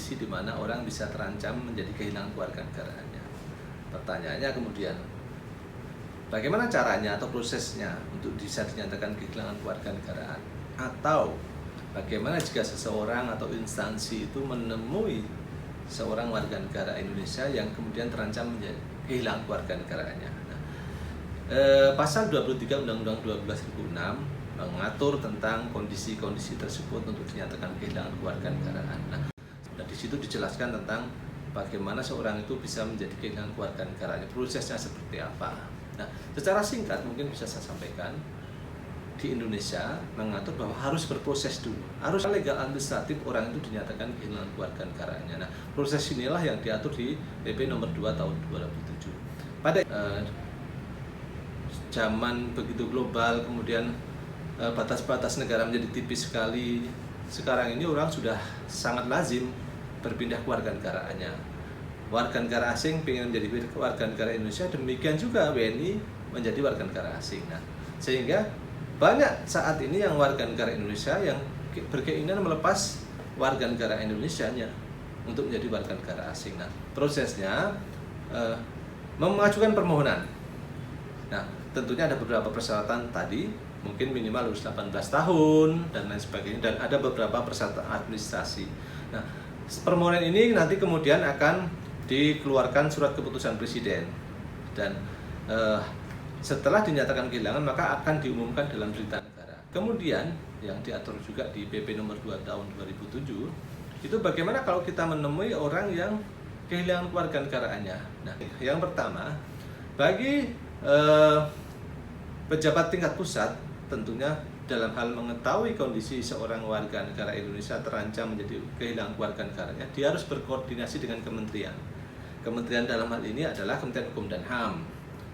kondisi di mana orang bisa terancam menjadi kehilangan kewarganegaraannya. Pertanyaannya kemudian, bagaimana caranya atau prosesnya untuk bisa dinyatakan kehilangan kewarganegaraan? Atau bagaimana jika seseorang atau instansi itu menemui seorang warga negara Indonesia yang kemudian terancam menjadi kehilangan kewarganegaraannya? Pasal 23 Undang-Undang 12.006 mengatur tentang kondisi-kondisi tersebut untuk dinyatakan kehilangan kewarganegaraan. Nah, di situ dijelaskan tentang bagaimana seorang itu bisa menjadi kehilangan kewarganegaraannya, prosesnya seperti apa. Nah, secara singkat mungkin bisa saya sampaikan, di Indonesia mengatur bahwa harus berproses dulu, harus legal administratif orang itu dinyatakan kehilangan kewarganegaraannya. Nah, proses inilah yang diatur di PP nomor 2 tahun 2007. Pada zaman begitu global, kemudian batas-batas negara menjadi tipis sekali. Sekarang ini orang sudah sangat lazim berpindah kewarganegaraannya. Warga negara asing ingin menjadi warga negara Indonesia, demikian juga WNI menjadi warga negara asing. Nah, sehingga banyak saat ini yang warga negara Indonesia yang berkeinginan melepas warga negara Indonesianya untuk menjadi warga negara asing. Nah, prosesnya mengajukan permohonan. Nah, tentunya ada beberapa persyaratan tadi, mungkin minimal harus 18 tahun dan lain sebagainya, dan ada beberapa persyaratan administrasi. Nah, permohonan ini nanti kemudian akan dikeluarkan surat keputusan presiden, dan setelah dinyatakan kehilangan maka akan diumumkan dalam berita negara. Kemudian yang diatur juga di PP nomor 2 tahun 2007 itu bagaimana kalau kita menemui orang yang kehilangan kewarganegaraannya. Nah, yang pertama, bagi pejabat tingkat pusat tentunya dalam hal mengetahui kondisi seorang warga negara Indonesia terancam menjadi kehilangan kewarganegaraannya, dia harus berkoordinasi dengan kementerian. Kementerian dalam hal ini adalah Kementerian Hukum dan HAM,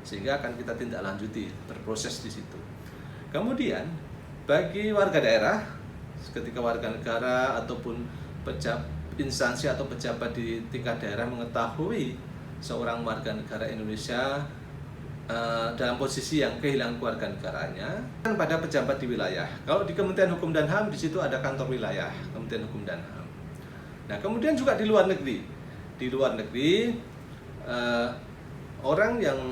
sehingga akan kita tindak lanjuti, berproses di situ. Kemudian bagi warga daerah, ketika warga negara ataupun instansi atau pejabat di tingkat daerah mengetahui seorang warga negara Indonesia dalam posisi yang kehilangan kewarganegaraannya, kan pada pejabat di wilayah. Kalau di Kementerian Hukum dan HAM, di situ ada kantor wilayah Kementerian Hukum dan HAM. Nah, kemudian juga di luar negeri. Di luar negeri, orang yang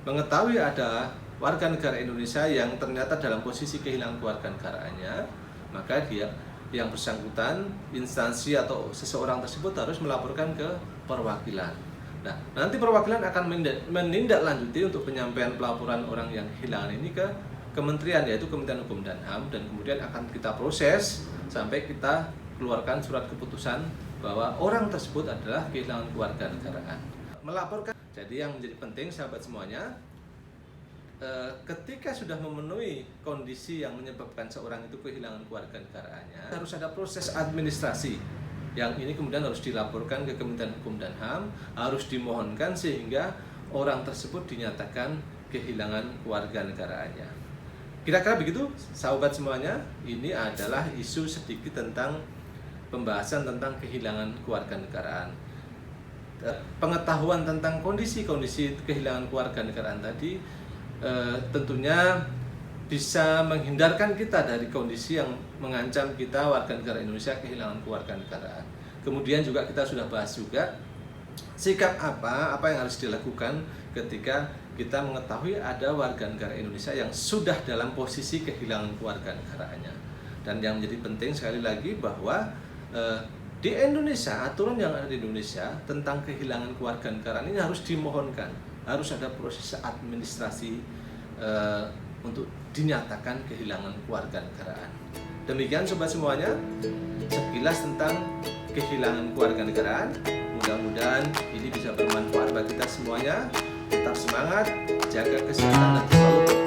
mengetahui ada warga negara Indonesia yang ternyata dalam posisi kehilangan kewarganegaraannya, maka dia yang bersangkutan, instansi atau seseorang tersebut harus melaporkan ke perwakilan. Nah, nanti perwakilan akan menindaklanjuti untuk penyampaian pelaporan orang yang kehilangan ini ke kementerian, yaitu Kementerian Hukum dan HAM, dan kemudian akan kita proses sampai kita keluarkan surat keputusan bahwa orang tersebut adalah kehilangan kewarganegaraan. Melaporkan. Jadi yang menjadi penting sahabat semuanya, ketika sudah memenuhi kondisi yang menyebabkan seorang itu kehilangan kewarganegaraannya, harus ada proses administrasi. Yang ini kemudian harus dilaporkan ke Kementerian Hukum dan HAM, harus dimohonkan sehingga orang tersebut dinyatakan kehilangan kewarganegaraannya. Kira-kira begitu, sahabat semuanya. Ini adalah isu sedikit tentang pembahasan tentang kehilangan kewarganegaraan. Pengetahuan tentang kondisi-kondisi kehilangan kewarganegaraan tadi tentunya bisa menghindarkan kita dari kondisi yang mengancam kita warga negara Indonesia kehilangan kewarganegaraan. Kemudian juga kita sudah bahas juga sikap apa yang harus dilakukan ketika kita mengetahui ada warga negara Indonesia yang sudah dalam posisi kehilangan kewarganegaraannya. Dan yang menjadi penting sekali lagi bahwa di Indonesia, aturan yang ada di Indonesia tentang kehilangan kewarganegaraan ini harus dimohonkan, harus ada proses administrasi untuk dinyatakan kehilangan kewarganegaraan. Demikian sobat semuanya, sekilas tentang kehilangan kewarganegaraan. Mudah-mudahan ini bisa bermanfaat bagi kita semuanya. Tetap semangat, jaga kesehatan dan selalu